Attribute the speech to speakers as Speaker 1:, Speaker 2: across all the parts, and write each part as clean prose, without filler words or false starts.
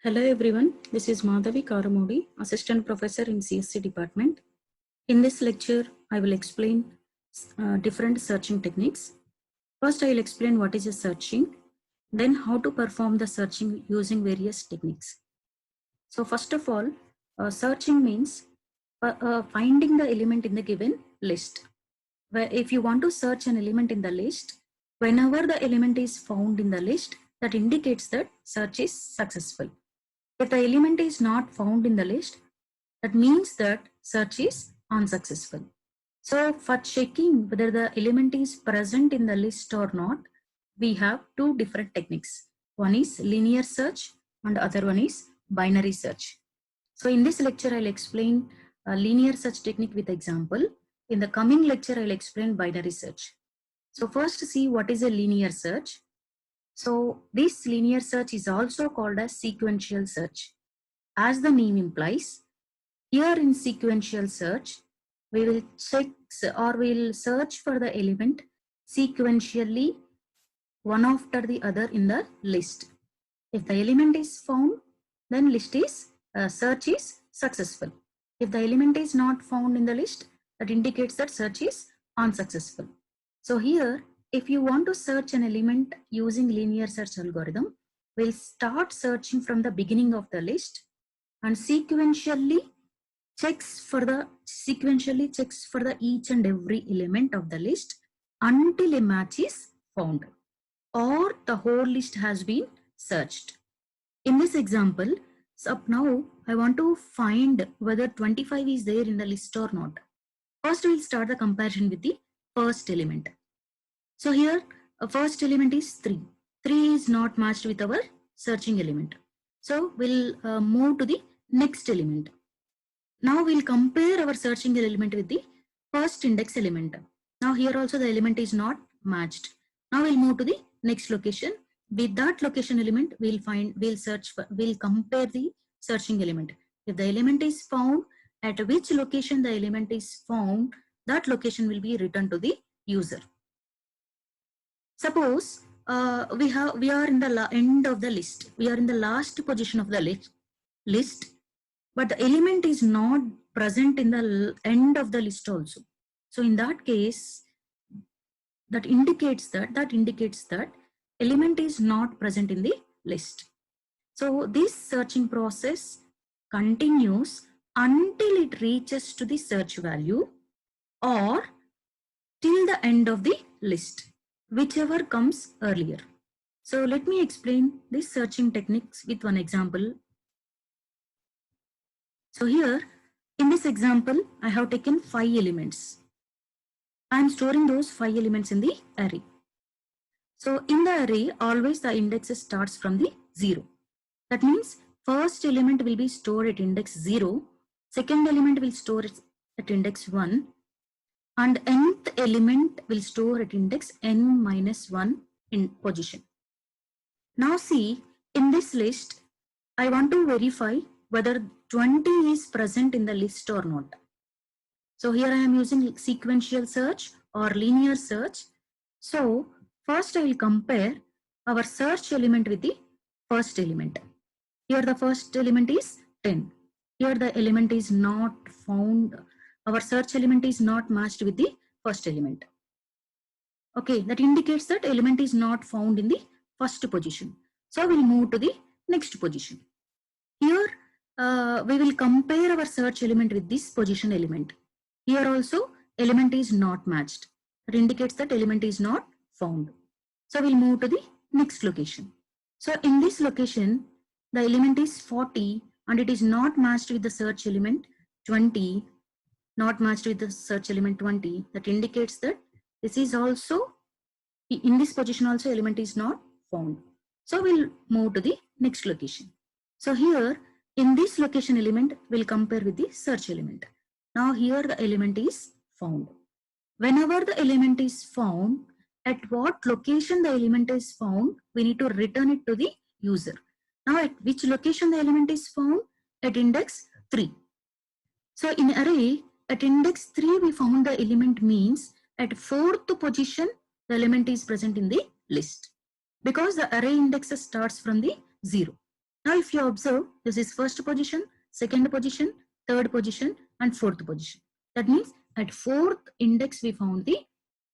Speaker 1: Hello everyone, this is Madhavi Karamodi, Assistant Professor in CSC Department. In this lecture, I will explain different searching techniques. First, I will explain what is a searching, then how to perform the searching using various techniques. So first of all, searching means finding the element in the given list. Where if you want to search an element in the list, whenever the element is found in the list, that indicates that search is successful. If the element is not found in the list, that means that search is unsuccessful. So for checking whether the element is present in the list or not, we have two different techniques. One is linear search and other one is binary search. So in this lecture, I'll explain a linear search technique with example. In the coming lecture, I'll explain binary search. So first see what is a linear search. So this linear search is also called as sequential search. As the name implies, here in sequential search, we will check or we will search for the element sequentially one after the other in the list. If the element is found, then search is successful. If the element is not found in the list, that indicates that search is unsuccessful. So here, if you want to search an element using linear search algorithm, we'll start searching from the beginning of the list and sequentially checks for the each and every element of the list until a match is found or the whole list has been searched. In this example, so now I want to find whether 25 is there in the list or not. First, we'll start the comparison with the first element. So here, first element is 3. 3 is not matched with our searching element. So we'll move to the next element. Now we'll compare our searching element with the first index element. Now here also the element is not matched. Now we'll move to the next location. With that location element, we'll compare the searching element. If the element is found, at which location the element is found, that location will be returned to the user. Suppose we are in the end of the list. We are in the last position of the list, but the element is not present in the end of the list also. So in that case, that indicates that element is not present in the list. So this searching process continues until it reaches to the search value or till the end of the list, whichever comes earlier. So let me explain this searching techniques with one example. So here in this example, I have taken 5 elements. I am storing those 5 elements in the array. So in the array, always the index starts from the 0. That means first element will be stored at index 0, second element will store it at index 1, and nth element will store at index n minus 1 in position. Now see, in this list, I want to verify whether 20 is present in the list or not. So here I am using sequential search or linear search. So first I will compare our search element with the first element. Here the first element is 10. Here the element is not found. Our search element is not matched with the first element. Okay, that indicates that element is not found in the first position. So we'll move to the next position. Here we will compare our search element with this position element. Here also element is not matched. That indicates that element is not found. So we'll move to the next location. So in this location, the element is 40 and it is not matched with the search element 20, not matched with the search element 20. That indicates that this is also, in this position also element is not found. So we'll move to the next location. So here in this location element, we'll compare with the search element. Now here the element is found. Whenever the element is found, at what location the element is found, we need to return it to the user. Now at which location the element is found? At index 3. So in array, at index 3 we found the element means at 4th position the element is present in the list because the array index starts from the 0. Now, if you observe, this is first position, second position, third position, and fourth position. That means at fourth index, we found the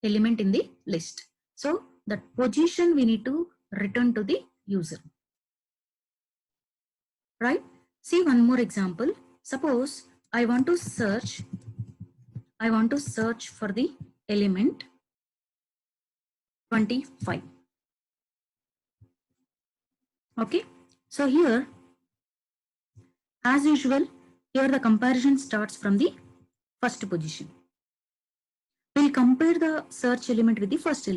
Speaker 1: element in the list. So that position we need to return to the user. Right? See one more example. Suppose I want to search for the element 25. Okay. So here, as usual, here the comparison starts from the first position. We'll compare the search element with the first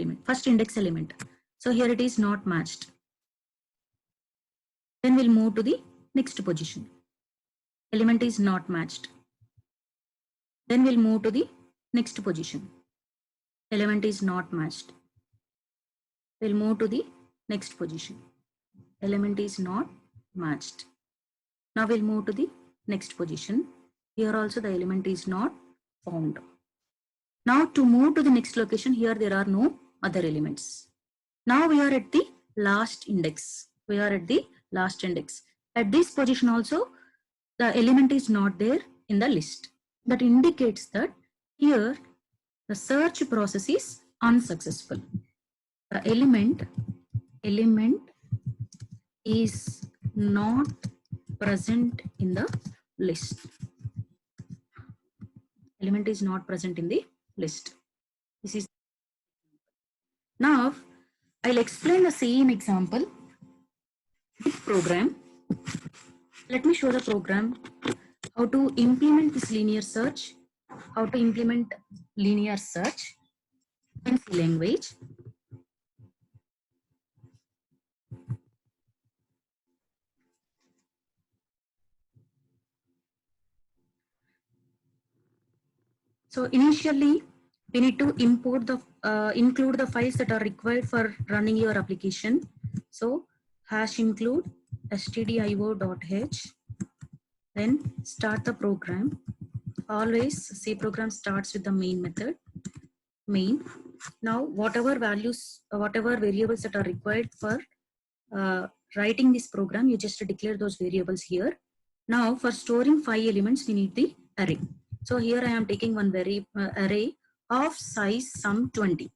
Speaker 1: index element. So here it is not matched. Then we'll move to the next position. Element is not matched. Then we'll move to the next position. Element is not matched. We'll move to the next position. Element is not matched. Now we'll move to the next position. Here also the element is not found. Now to move to the next location, here there are no other elements. Now we are at the last index. At this position also, the element is not there in the list. That indicates that here the search process is unsuccessful. The element is not present in the list. Element is not present in the list. This is now I'll explain the same example with program. Let me show the program how to implement this linear search. How to implement linear search in C language. So initially, we need to import the include the files that are required for running your application. So #include stdio.h. Then start the program. Always C program starts with the main method. Main. Now whatever variables that are required for writing this program, you just declare those variables here. Now for storing 5 elements, we need the array. So here I am taking one array of size sum 20.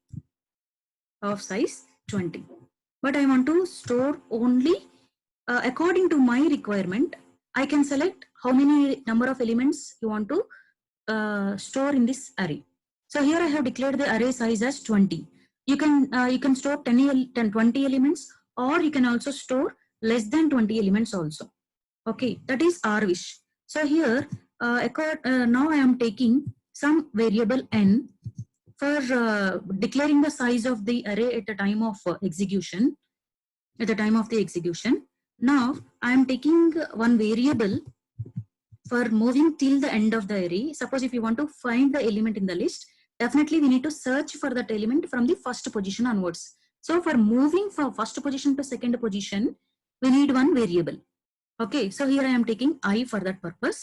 Speaker 1: But I want to store only according to my requirement. I can select how many number of elements you want to store in this array. So here I have declared the array size as 20. You can store 20 elements, or you can also store less than 20 elements also. Okay, that is our wish. So here now I am taking some variable n for declaring the size of the array at the time of execution. Now I am taking one variable for moving till the end of the array. Suppose if you want to find the element in the list, definitely we need to search for that element from the first position onwards. So for moving from first position to second position, we need one variable. Okay, so here I am taking I for that purpose,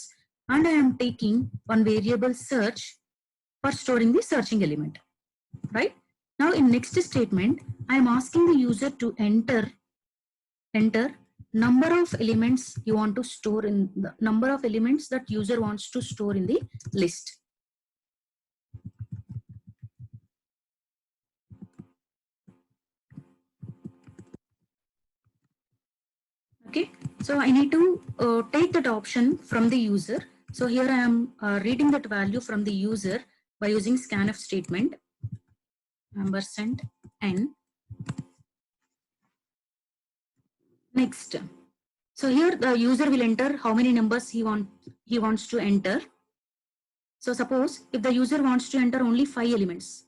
Speaker 1: and I am taking one variable search for storing the searching element. Right? Now in next statement, I am asking the user to enter number of elements you want to store in the number of elements that user wants to store in the list. Okay, so I need to take that option from the user. So here I am reading that value from the user by using scanf statement, ampersand n. Next, so here the user will enter how many numbers he wants to enter. So suppose if the user wants to enter only 5 elements.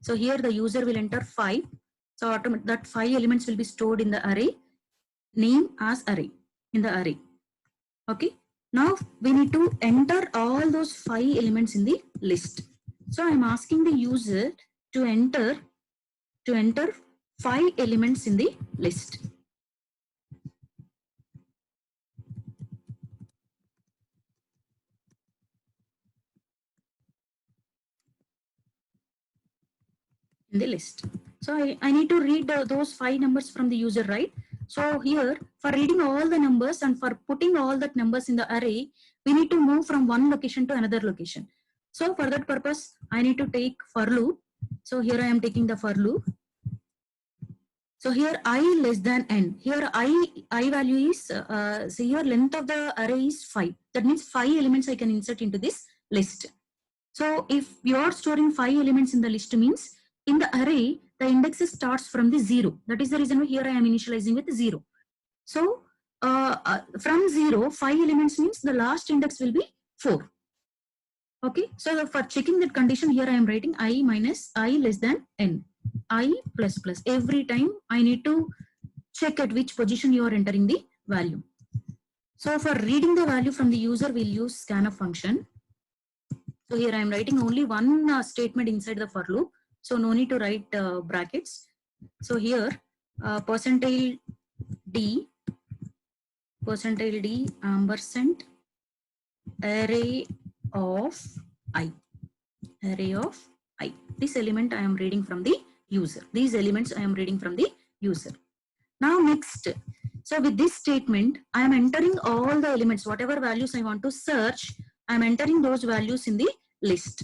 Speaker 1: So here the user will enter 5. So that 5 elements will be stored in the array, name as array, in the array. Okay. Now we need to enter all those 5 elements in the list. So I'm asking the user to enter 5 elements in the list. In the list. So I need to read those 5 numbers from the user, right? So here, for reading all the numbers and for putting all that numbers in the array, we need to move from one location to another location. So for that purpose, I need to take for loop. So here I am taking the for loop. So here I less than n. Here I value is, so here length of the array is 5. That means 5 elements I can insert into this list. So if you are storing 5 elements in the list means in the array, the index starts from the 0. That is the reason why here I am initializing with 0. So from 0, 5 elements means the last index will be 4. Okay, so for checking that condition, here I am writing I minus I less than n. I plus plus. Every time I need to check at which position you are entering the value. So for reading the value from the user, we'll use scanf function. So here I am writing only one statement inside the for loop. So no need to write brackets. So here percentile d ampersand array of I. Array of I. This element I am reading from the user. These elements I am reading from the user. Now next, so with this statement, I am entering all the elements, whatever values I want to search, I am entering those values in the list.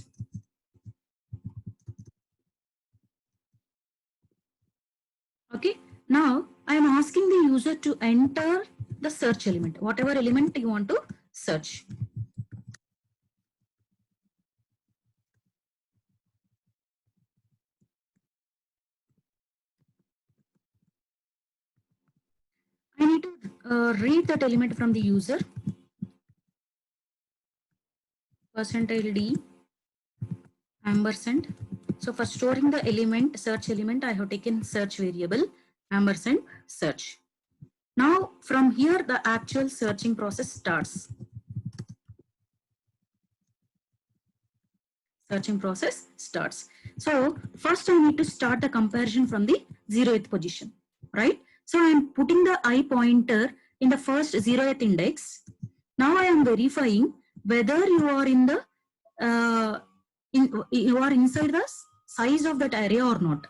Speaker 1: Okay, now I am asking the user to enter the search element, whatever element you want to search. I need to read that element from the user. Percentile d ampersand. So for storing the element, search element, I have taken search variable ampersand search. Now from here, the actual searching process starts. Searching process starts. So first I need to start the comparison from the 0th position, right? So I am putting the I pointer in the first 0th index. Now I am verifying whether you are in the you are inside the size of that array or not.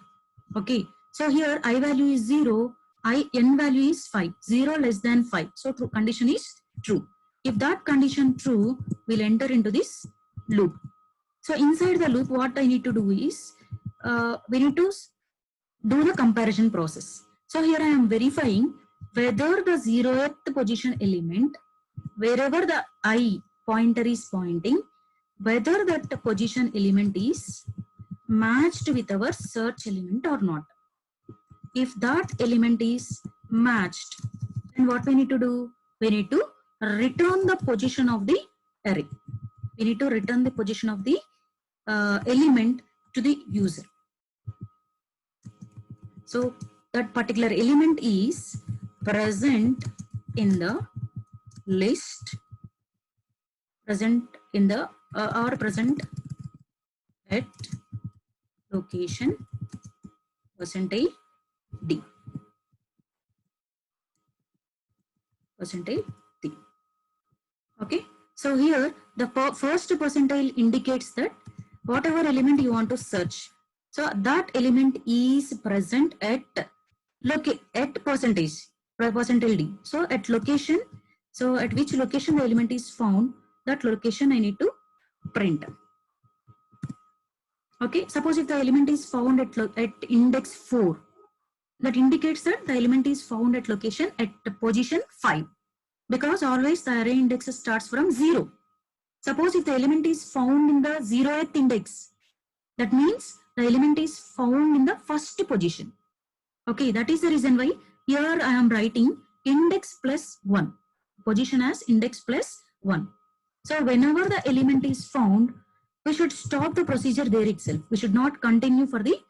Speaker 1: Okay. So here I value is 0, n value is 5, 0 less than 5. So true condition is true. If that condition true, we'll enter into this loop. So inside the loop, what I need to do is, we need to do the comparison process. So here I am verifying whether the 0th position element, wherever the I pointer is pointing, whether that position element is matched with our search element or not. If that element is matched, then what we need to do? We need to return the position of the array. We need to return the position of the element to the user. So that particular element is present in the list, present in the or present at location percentile d. Percentile d. Okay. So here the first percentile indicates that whatever element you want to search, so that element is present at percentile d. So at location, so at which location the element is found, that location I need to print. Okay, suppose if the element is found at index 4, that indicates that the element is found at location at position 5, because always the array index starts from 0. Suppose if the element is found in the 0th index, that means the element is found in the first position. Okay, that is the reason why here I am writing index plus 1, position as index plus 1. So whenever the element is found, we should stop the procedure there itself. We should not continue for the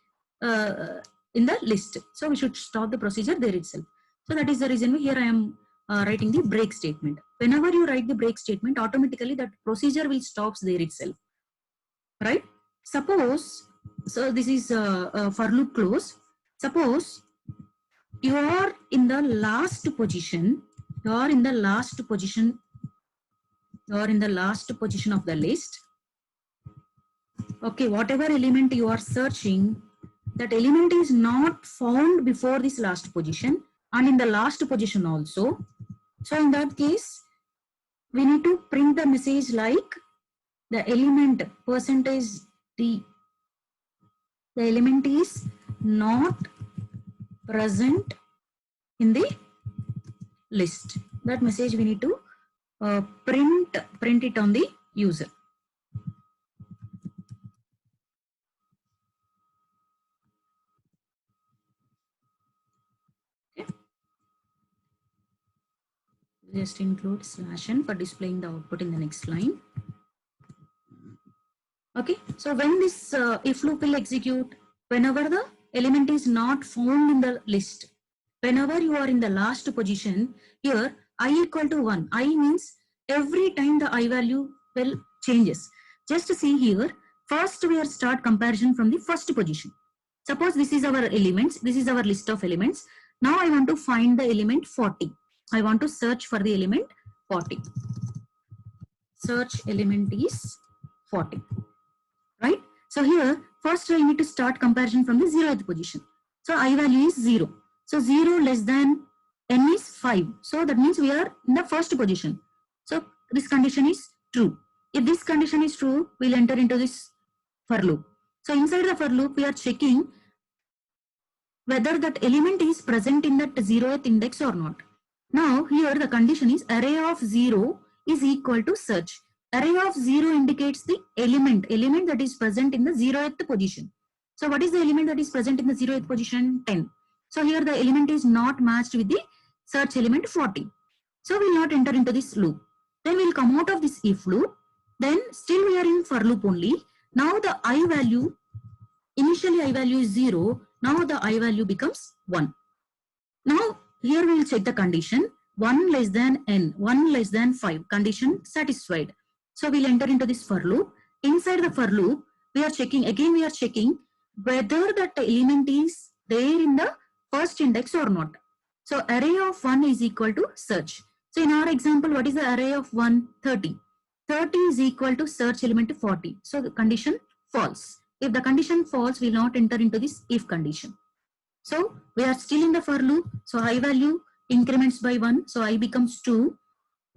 Speaker 1: in the list. So we should stop the procedure there itself. So that is the reason why here I am writing the break statement. Whenever you write the break statement, automatically that procedure will stop there itself, right? Suppose, so this is for loop close. Suppose you are in the last position, you are in the last position of the list. Okay, whatever element you are searching, that element is not found before this last position. and in the last position also. So in that case, we need to print the message like the element percentage D. The element is not present in the list. That message we need to print it on the user. Okay. Just include /n for displaying the output in the next line. Okay, so when this if loop will execute, whenever the element is not found in the list, whenever you are in the last position, here I equal to 1, I means every time the I value will changes. Just see here, first we are start comparison from the first position. Suppose this is our elements, this is our list of elements. Now I want to find the element 40. I want to search for the element 40. Search element is 40. Right? So here, first I need to start comparison from the 0th position. So I value is 0. So 0 less than n is 5. So that means we are in the first position. So this condition is true. If this condition is true, we'll enter into this for loop. So inside the for loop, we are checking whether that element is present in that 0th index or not. Now here the condition is array of 0 is equal to search. Array of 0 indicates the element that is present in the 0th position. So what is the element that is present in the 0th position? 10. So here the element is not matched with the search element 40. So we will not enter into this loop. Then we will come out of this if loop. Then still we are in for loop only. Now the I value, initially I value is 0. Now the I value becomes 1. Now here we will check the condition 1 less than n, 1 less than 5, condition satisfied. So we'll enter into this for loop. Inside the for loop, we are checking whether that element is there in the first index or not. So array of 1 is equal to search. So in our example, what is the array of 1? 30. 30 is equal to search element 40. So the condition false. If the condition false, we will not enter into this if condition. So we are still in the for loop. So I value increments by 1. So I becomes 2.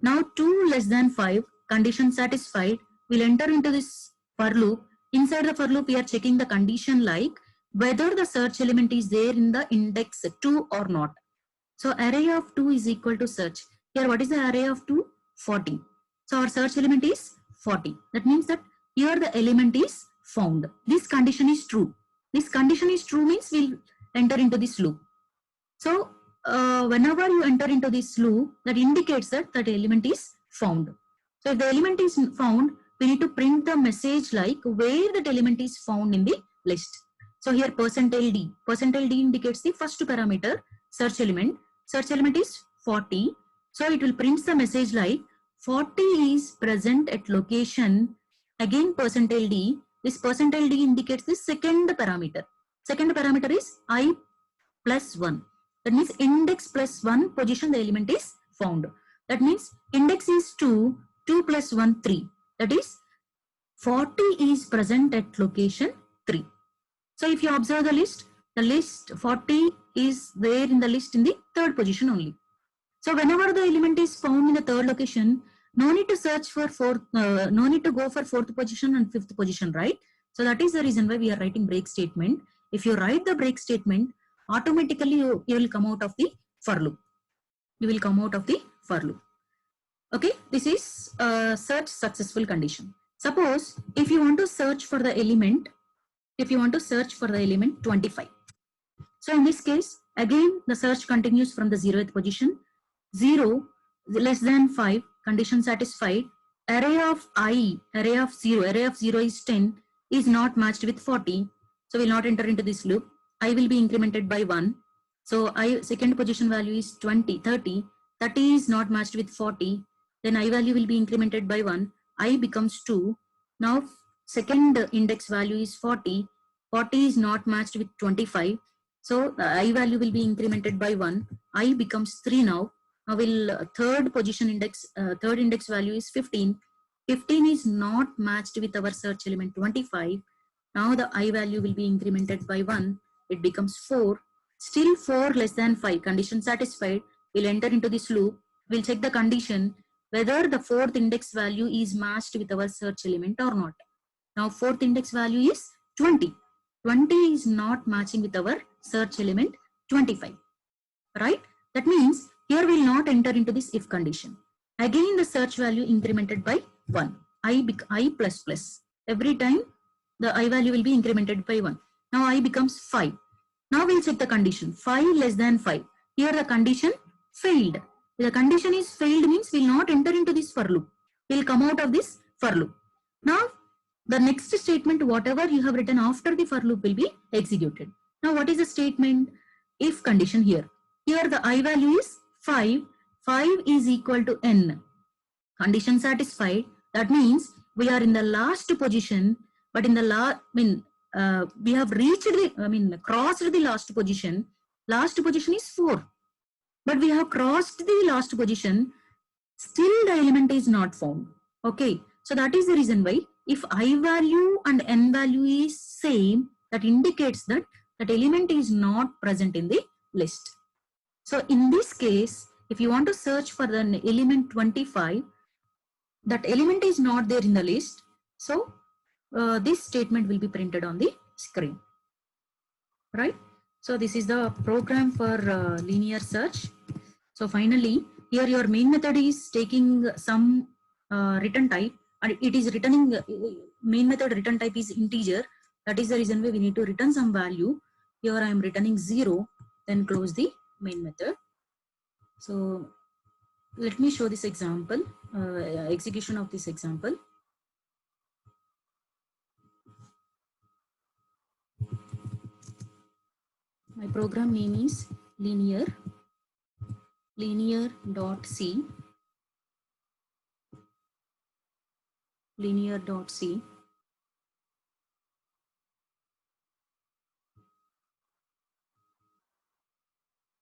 Speaker 1: Now 2 less than 5, condition satisfied. We'll enter into this for loop. Inside the for loop, we are checking the condition like whether the search element is there in the index 2 or not. So array of 2 is equal to search. Here what is the array of 2? 40. So our search element is 40. That means that here the element is found. This condition is true. This condition is true means we'll enter into this loop. So whenever you enter into this loop, that indicates that that element is found. So if the element is found, we need to print the message like where that element is found in the list. So here %d. %d indicates the first parameter, search element. Search element is 40. So it will print the message like 40 is present at location. Again %d. This %d indicates the second parameter. Second parameter is I plus 1. That means index plus 1 position the element is found. That means index is 2, 2 plus 1, 3. That is 40 is present at location 3. So if you observe the list 40 is there in the list in the third position only. So whenever the element is found in the third location, no need to search for fourth, no need to go for fourth position and fifth position, right? So that is the reason why we are writing break statement. If you write the break statement, automatically you will come out of the for loop. You will come out of the for loop. Okay, this is a search successful condition. Suppose if you want to search for the element, 25. So in this case, again the search continues from the 0th position. 0 less than 5, condition satisfied. Array of 0 is 10, is not matched with 40. So we will not enter into this loop. I will be incremented by 1. So second position value is 30. 30 is not matched with 40. Then I value will be incremented by 1. I becomes 2. Now second index value is 40. 40 is not matched with 25. So I value will be incremented by 1. I becomes 3 now. Now will third index value is 15. 15 is not matched with our search element 25. Now the I value will be incremented by 1. It becomes 4. Still 4 less than 5, condition satisfied, we'll enter into this loop. We'll check the condition whether the fourth index value is matched with our search element or not. Now fourth index value is 20. 20 is not matching with our search element 25, right? That means here we'll not enter into this if condition. Again the search value incremented by 1, I plus plus. Every time the I value will be incremented by 1. Now I becomes 5. Now we'll check the condition, 5 less than 5. Here the condition failed. The condition is failed means we'll not enter into this for loop. We'll come out of this for loop. Now the next statement, whatever you have written after the for loop, will be executed. Now what is the statement? If condition here. Here the I value is 5. 5 is equal to n. Condition satisfied. That means we are in the last position, but in the we have reached the, crossed the last position. Last position is 4. But we have crossed the last position. Still the element is not found. Okay. So that is the reason why if I value and n value is same, that indicates that that element is not present in the list. So in this case, if you want to search for the element 25, that element is not there in the list. So this statement will be printed on the screen, right? So this is the program for linear search. So finally, here your main method is taking some return type, and it is returning, main method return type is integer. That is the reason why we need to return some value. Here I am returning 0, then close the main method. So let me show this example, execution of this example. My program name is linear.c. linear.c.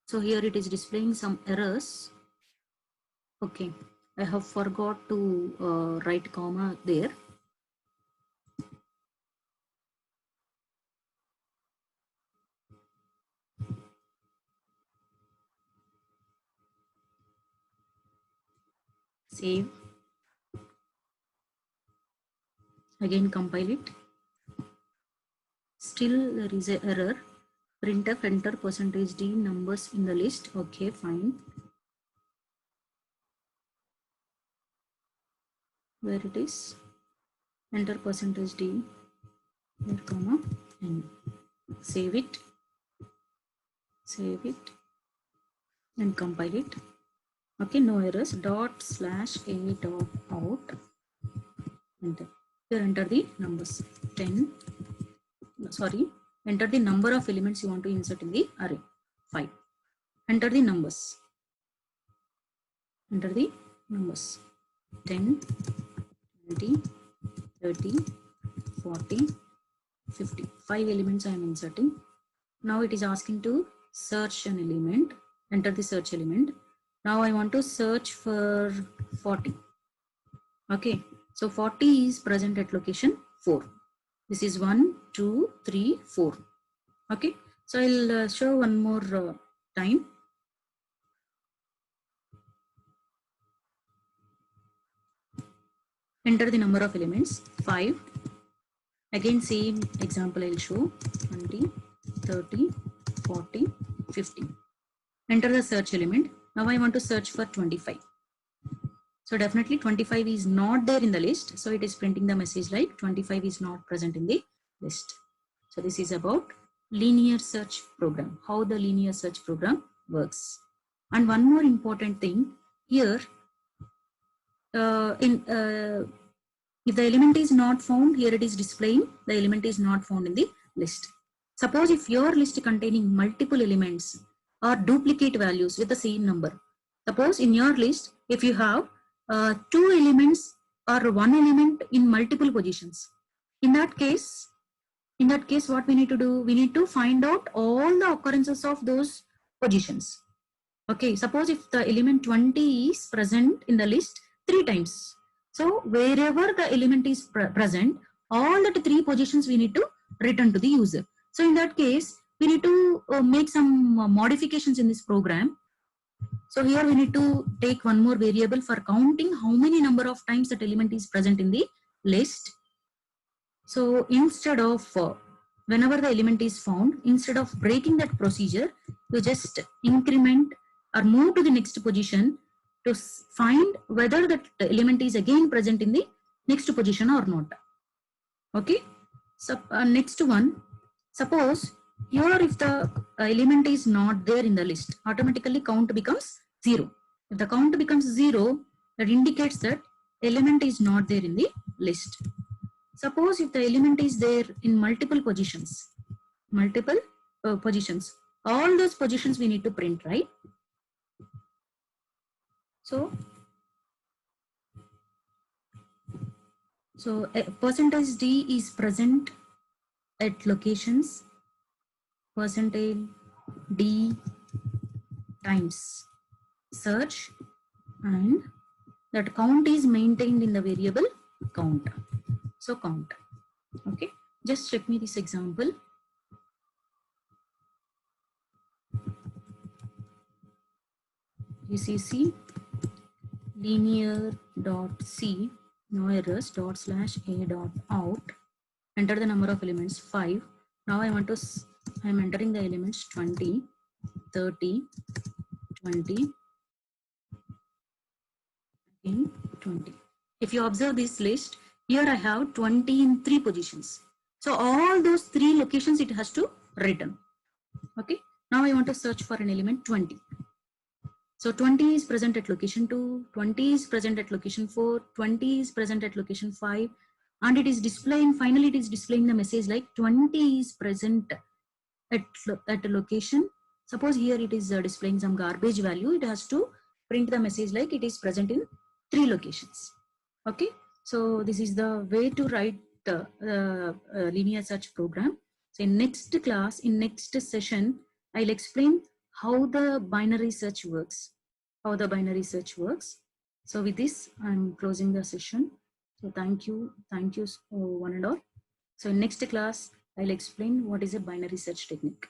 Speaker 1: So here it is displaying some errors. Okay, I have forgot to write comma there. Save. Again compile it. Still there is an error. Printf enter %d numbers in the list. Okay, fine. Where it is? Enter %d here, comma, and save it. Save it and compile it. Okay, no errors. ./a.out. Enter. Here enter the numbers. 10. Sorry. Enter the number of elements you want to insert in the array. 5. Enter the numbers. Enter the numbers. 10, 20, 30, 40, 50. 5 elements I am inserting. Now it is asking to search an element. Enter the search element. Now I want to search for 40. Okay. So 40 is present at location 4. This is 1, 2, 3, 4. Okay. So I'll show one more time. Enter the number of elements, 5. Again, same example I'll show, 20, 30, 40, 50. Enter the search element. Now I want to search for 25. So definitely 25 is not there in the list. So it is printing the message like 25 is not present in the list. So this is about linear search program, how the linear search program works. And one more important thing here, if the element is not found, here it is displaying the element is not found in the list. Suppose if your list containing multiple elements or duplicate values with the same number. Suppose in your list, if you have 2 elements or 1 element in multiple positions, in that case what we need to do, we need to find out all the occurrences of those positions. Okay, suppose if the element 20 is present in the list 3 times, so wherever the element is present, all that 3 positions we need to return to the user. So in that case, we need to make some modifications in this program. So here we need to take one more variable for counting how many number of times that element is present in the list. So instead of whenever the element is found, instead of breaking that procedure, you just increment or move to the next position to find whether that element is again present in the next position or not. Okay. So next one, suppose here if the element is not there in the list, automatically count becomes 0. If the count becomes 0, that indicates that element is not there in the list. Suppose if the element is there in multiple positions, all those positions we need to print, right? So percentage D is present at locations percentage D times search, and that count is maintained in the variable count. So count. Okay, just check me this example. GCC linear dot C no errors dot slash a dot out. Enter the number of elements 5. Now I am entering the elements 20, 30, 20, again 20. If you observe this list, here I have 20 in 3 positions. So all those 3 locations it has to return. Okay. Now I want to search for an element 20. So 20 is present at location 2, 20 is present at location 4, 20 is present at location 5, and it is displaying, finally it is displaying the message like 20 is present at a location. Suppose here it is displaying some garbage value, it has to print the message like it is present in 3 locations. Okay, so this is the way to write linear search program. So in next class, in next session, I'll explain how the binary search works. So with this, I'm closing the session. So thank you one and all. So in next class, I'll explain what is a binary search technique.